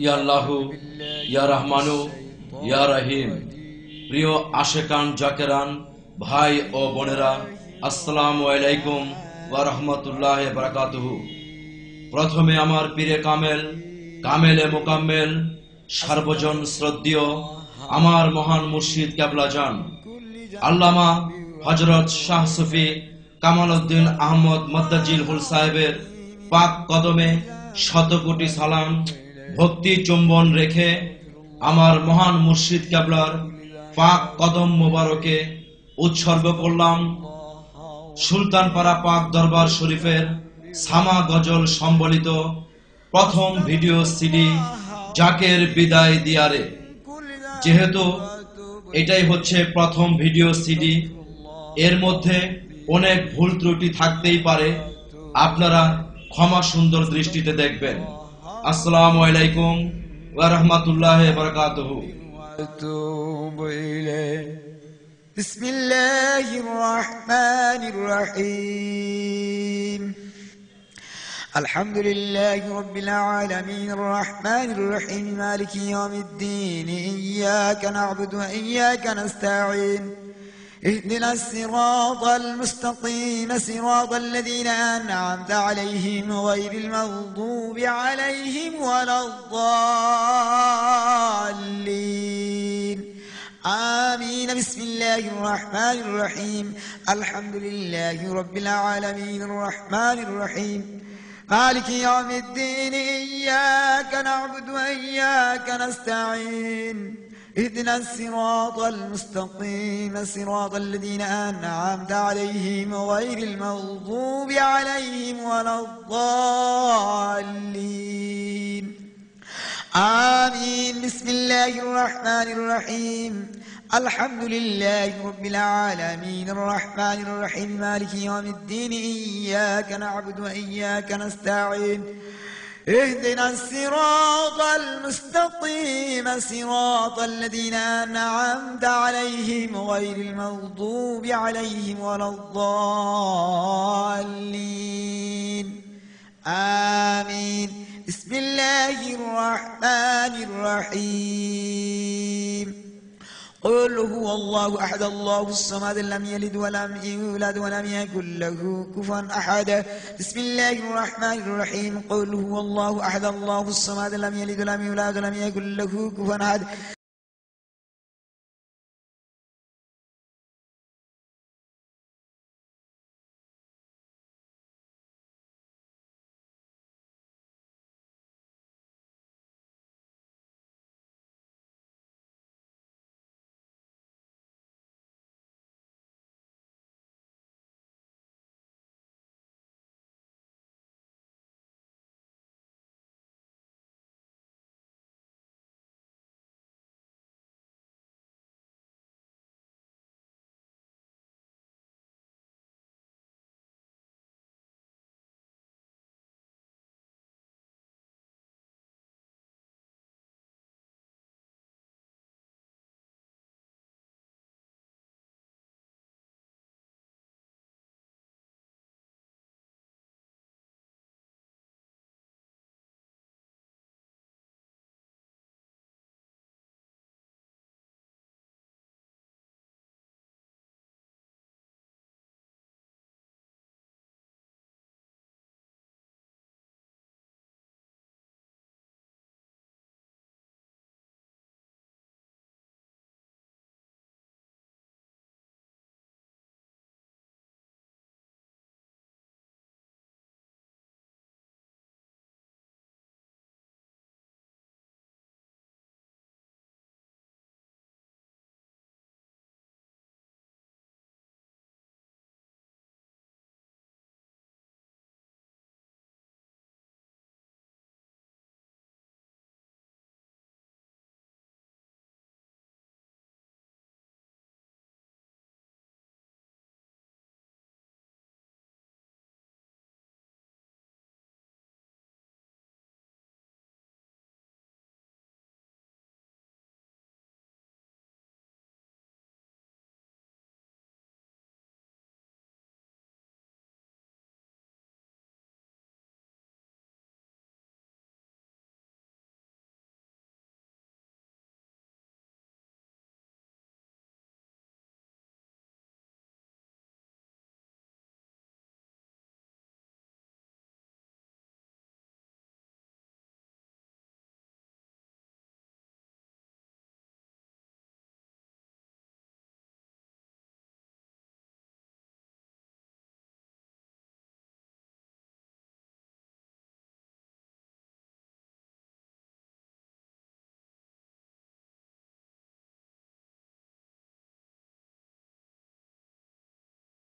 ইয়া আল্লাহু ইয়া রহমানু ইয়া রহিম। প্রিয় আশেকান জাকেরান ভাই ও বোনেরা, আসসালামু আলাইকুম ওয়া রাহমাতুল্লাহি ওয়া বারাকাতুহু। প্রথমে আমার পীরে কামেলে মোকাম্মেল সর্বজন শ্রদ্ধেয় আমার মহান মুর্শিদ কেবলা জান আল্লামা হযরত শাহ সুফি কামাল উদ্দিন আহমদ মদ্দাজিল হুল সাহেবের পাক কদমে শত কোটি সালাম ভক্তি চুম্বন রেখে আমার মহান মুর্শিদ কেবলার পাক কদম মোবারকে উৎসর্গ করলাম সুলতানপাড়া পাক দরবার শরীফের সামা গজল সম্বলিত প্রথম ভিডিও সিডি জাকের বিদায় দিয়ারে। যেহেতু এটাই হচ্ছে প্রথম ভিডিও সিডি, এর মধ্যে অনেক ভুল ত্রুটি থাকতেই পারে, আপনারা ক্ষমা সুন্দর দৃষ্টিতে দেখবেন। আসসালামু আলাইকুম ওয়া রাহমাতুল্লাহি ওয়া বারাকাতুহু। বিসমিল্লাহির রহমানির রহিম। আলহামদুলিল্লাহি রাব্বিল আলামিন রহমানির রহিম মালিকি ইয়াউমিদ্দিন ইয়্যাকা না'বুদু ওয়া ইয়্যাকা নাস্তাঈন اهدنا الصراط المستقيم صراط الذين أنعمت عليهم غير المغضوب عليهم ولا الضالين آمين. بسم الله الرحمن الرحيم. الحمد لله رب العالمين الرحمن الرحيم مالك يوم الدين إياك نعبد وإياك نستعين اهدنا الصراط المستقيم صراط الذين أنعمت عليهم غير المغضوب عليهم ولا الضالين آمين. بسم الله الرحمن الرحيم. الحمد لله رب العالمين الرحمن الرحيم مالك يوم الدين إياك نعبد وإياك نستعين اهدنا الصراط المستقيم صراط الذين أنعمت عليهم غير المغضوب عليهم ولا الضالين آمين. بسم الله الرحمن الرحيم. قل هو الله أحد الله الصمد لم يلد ولم يولد ولم يكن له كفوا أحد. بسم الله الرحمن الرحيم. قل هو الله أحد الله الصمد لم يلد ولم يولد ولم يكن له كفوا أحد.